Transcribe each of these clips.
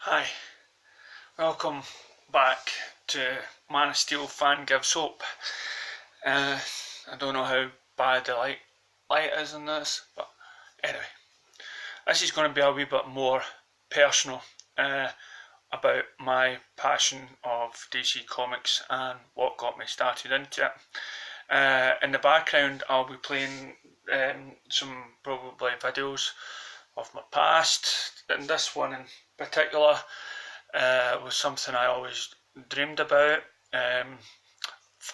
Hi, welcome back to Man of Steel Fan Gives Hope. I don't know how bad the light is in this, but anyway, this is going to be a wee bit more personal about my passion of DC Comics and what got me started into it. In the background, I'll be playing some probably videos of my past, and this one in particular was something I always dreamed about.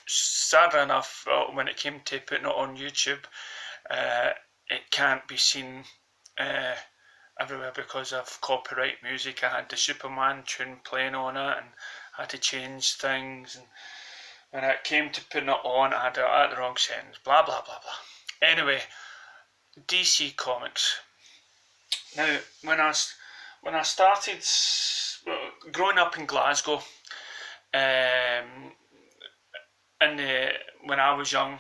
Sadly enough, when it came to putting it on YouTube, it can't be seen everywhere because of copyright music. I had the Superman tune playing on it and had to change things, and when it came to putting it on, I had it at the wrong settings, blah blah blah blah. Anyway, DC Comics. Now, when I started growing up in Glasgow, when I was young,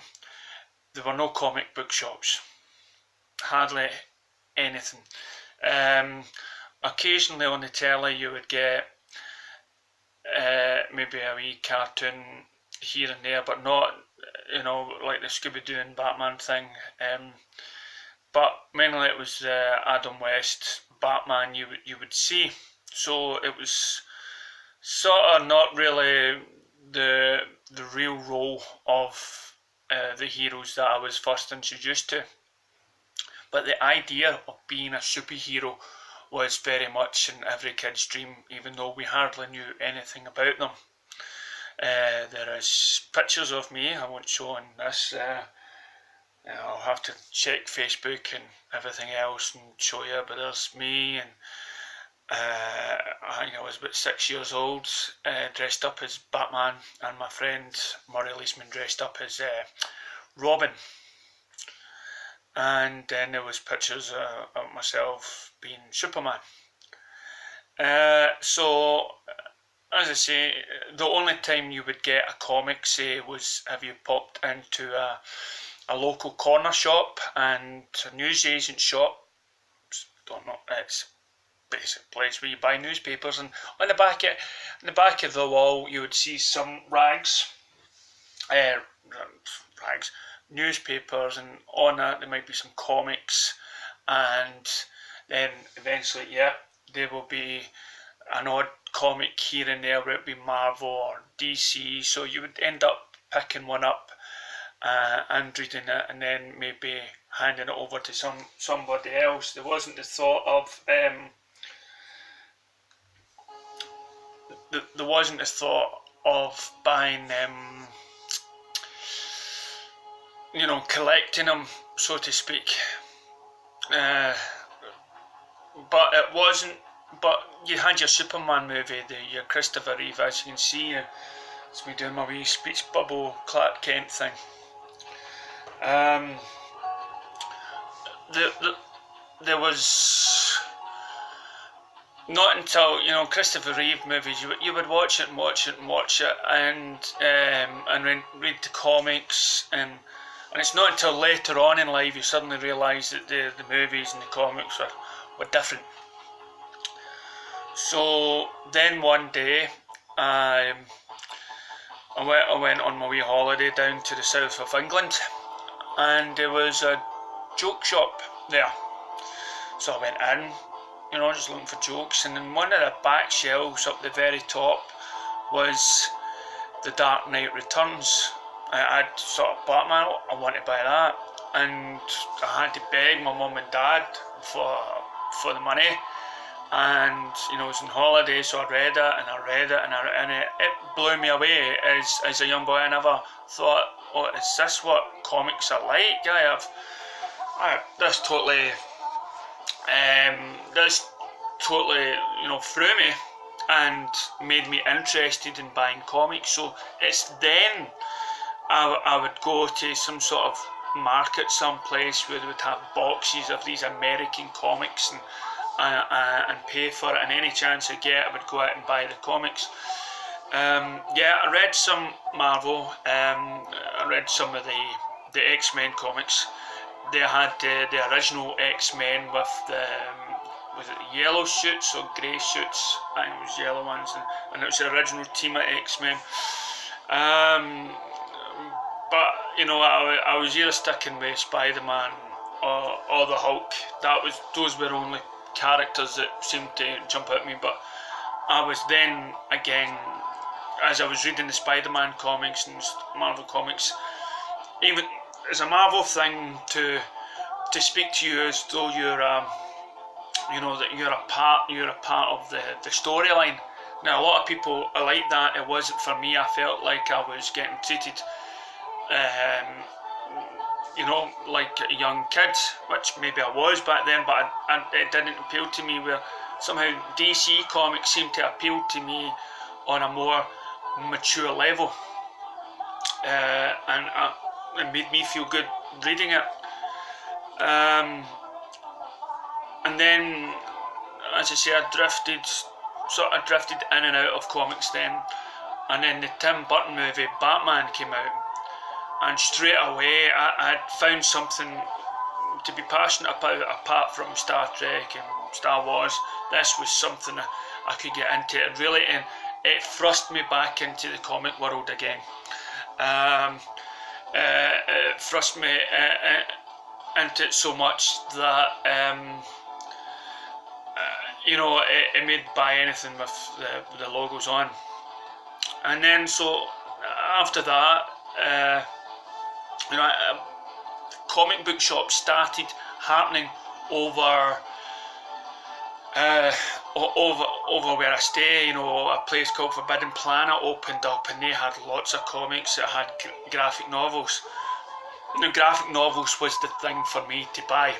there were no comic book shops, hardly anything. Occasionally on the telly you would get maybe a wee cartoon here and there, but not, like the Scooby-Doo and Batman thing. But mainly it was Adam West, Batman you would see. So it was sort of not really the real role of the heroes that I was first introduced to. But the idea of being a superhero was very much in every kid's dream, even though we hardly knew anything about them. There is pictures of me, I won't show in this. I'll have to check Facebook and everything else and show you, but there's me, and I think I was about 6 years old, dressed up as Batman, and my friend Murray Leesman dressed up as Robin. And then there was pictures of myself being Superman. So, as I say, the only time you would get a comic, say, was if you popped into a local corner shop and a newsagent shop. Don't know, it's a basic place where you buy newspapers, and on the back of the wall you would see some newspapers, and on that there might be some comics, and then eventually, there will be an odd comic here and there where it would be Marvel or DC, so you would end up picking one up and reading it, and then maybe handing it over to somebody else. There wasn't the thought of there wasn't a thought of buying collecting them, so to speak. But it wasn't. But you had your Superman movie, your Christopher Reeve, as you can see. It's me doing my wee speech bubble Clark Kent thing. There was not until Christopher Reeve movies, you would watch it and watch it and watch it, and read the comics, and it's not until later on in life you suddenly realise that the movies and the comics were different. So then one day I went on my wee holiday down to the south of England, and there was a joke shop there. So I went in, just looking for jokes, and in one of the back shelves up the very top was The Dark Knight Returns. I'd sort of Batman, I want to buy that, and I had to beg my mum and dad for the money, and I was on holiday, so I read it, and it blew me away as a young boy. I never thought, oh, is this what comics are like? This totally threw me and made me interested in buying comics. So it's then I would go to some sort of market someplace where they would have boxes of these American comics, and pay for it, and any chance I get I would go out and buy the comics. I read some Marvel, I read some of the X-Men comics. They had the original X-Men with was it the yellow suits or grey suits? I think it was yellow ones, and it was the original team of X-Men. But you know, I was either sticking with Spider-Man or the Hulk. Those were only characters that seemed to jump at me. But I was then again, as I was reading the Spider-Man comics and Marvel comics, even it's a Marvel thing to speak to you as though you're you know, that you're a part of the storyline. Now a lot of people are like that. It wasn't for me. I felt like I was getting treated you know, like a young kid, which maybe I was back then, but it didn't appeal to me, where somehow DC Comics seemed to appeal to me on a more mature level, and it made me feel good reading it. And then, as I say, I drifted in and out of comics then, and then the Tim Burton movie Batman came out, and straight away I had found something to be passionate about apart from Star Trek and Star Wars. This was something I could get into. It really, and it thrust me back into the comic world again. It thrust me into it so much that you know, it made buy anything with the logos on. And then so after that, you know, comic book shops started happening over where I stay. You know, a place called Forbidden Planet opened up, and they had lots of comics that had graphic novels. The graphic novels was the thing for me to buy.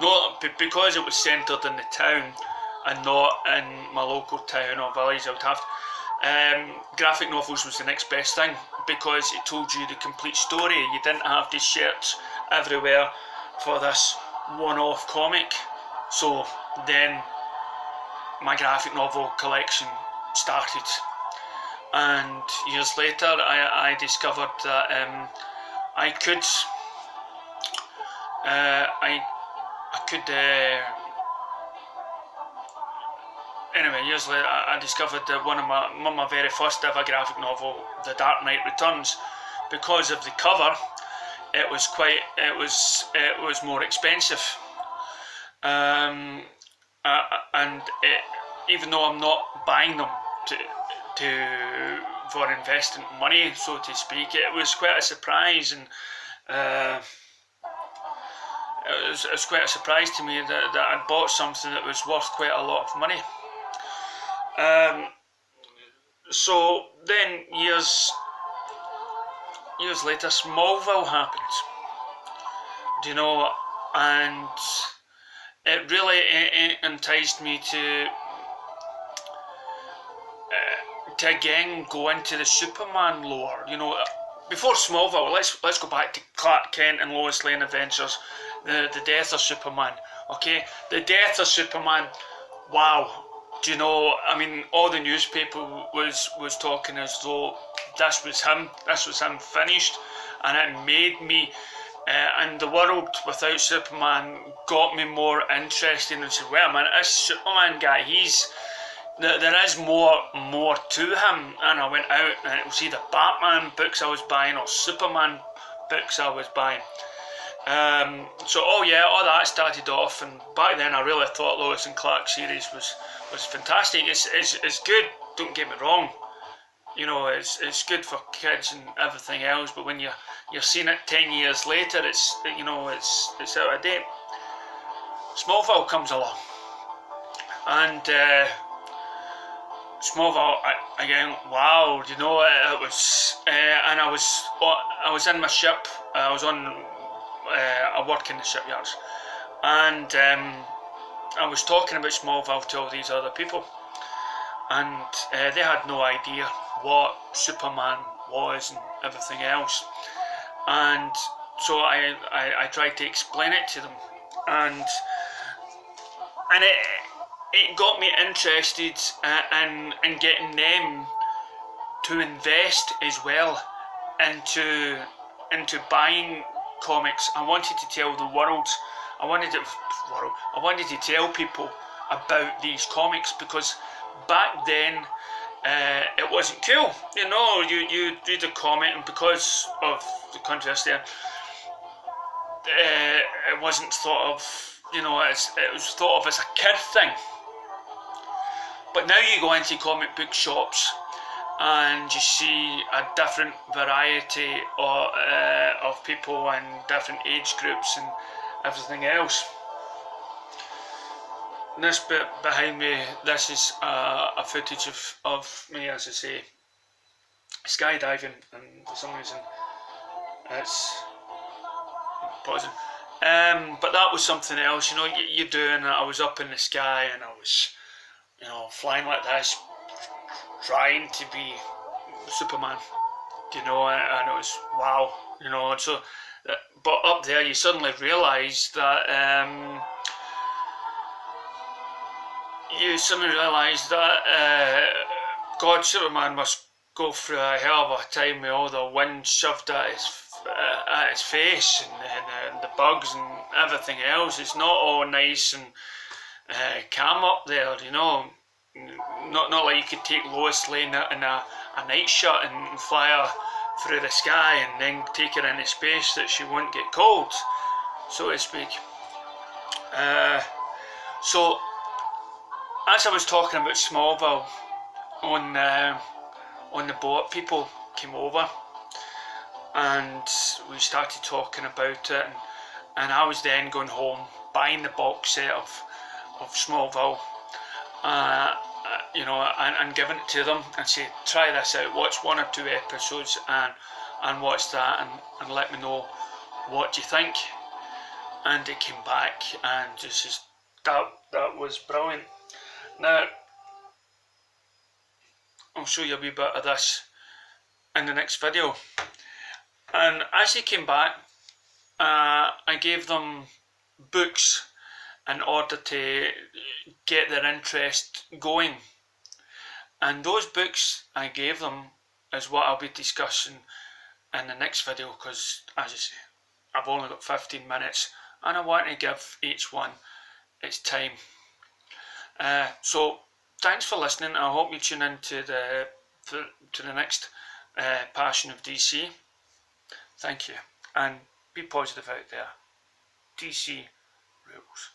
Not because it was centred in the town and not in my local town or village. I would have graphic novels was the next best thing, because it told you the complete story. You didn't have these shirts everywhere for this one-off comic. So then my graphic novel collection started, and years later I discovered that I could anyway, years later I discovered that one of my very first ever graphic novel, The Dark Knight Returns, because of the cover, it was more expensive, and even though I'm not buying them for investing money, so to speak, it was quite a surprise, and it was quite a surprise to me that I'd bought something that was worth quite a lot of money. So then years later, Smallville happened, you know, and it really enticed me to again go into the Superman lore. You know, before Smallville, let's go back to Clark Kent and Lois Lane Adventures, the death of Superman. Okay, the death of Superman. Wow. Do you know? I mean, all the newspaper was talking as though this was him finished, and it made me. And the world without Superman got me more interested, and said, "Well, man, this Superman guy, there is more to him." And I went out, and it was either Batman books I was buying or Superman books I was buying. So all that started off, and back then I really thought Lois and Clark series was fantastic. It's good. Don't get me wrong. You know, it's good for kids and everything else, but when you're seeing it 10 years later, it's out of date. Smallville comes along, and Smallville again. Wow, you know, it was, and I was in my ship. I work in the shipyards, and I was talking about Smallville to all these other people, and they had no idea what Superman was and everything else, and so I tried to explain it to them, and it got me interested in getting them to invest as well into buying comics. I wanted to tell the world I wanted to tell people about these comics, because back then it wasn't cool. You know, you read a comic, and because of the controversy there, it wasn't thought of, you know, it was thought of as a kid thing. But now you go into comic book shops and you see a different variety of people and different age groups and everything else. And this bit behind me, this is a footage of me, as I say, skydiving, and for some reason it's pausing. But that was something else, you know. You're doing it. I was up in the sky and I was, you know, flying like this, trying to be Superman, you know, and it was wow, you know. And so, but up there, you suddenly realise that God, Superman must go through a hell of a time with all the wind shoved at his face and the bugs and everything else. It's not all nice and calm up there, you know. Not like you could take Lois Lane in a night shot and fly her through the sky and then take her into space that she won't get cold, so to speak. So, as I was talking about Smallville on the boat, people came over and we started talking about it, and I was then going home buying the box set of Smallville, you know, and giving it to them and say, try this out, watch 1 or 2 episodes and watch that and let me know what you think. And it came back and just that was brilliant. Now I'll show you a wee bit of this in the next video. And as he came back, I gave them books in order to get their interest going. And those books I gave them is what I'll be discussing in the next video, because, as I say, I've only got 15 minutes and I want to give each one its time. So thanks for listening. I hope you tune in to the next Passion of DC. Thank you, and be positive out there. DC rules.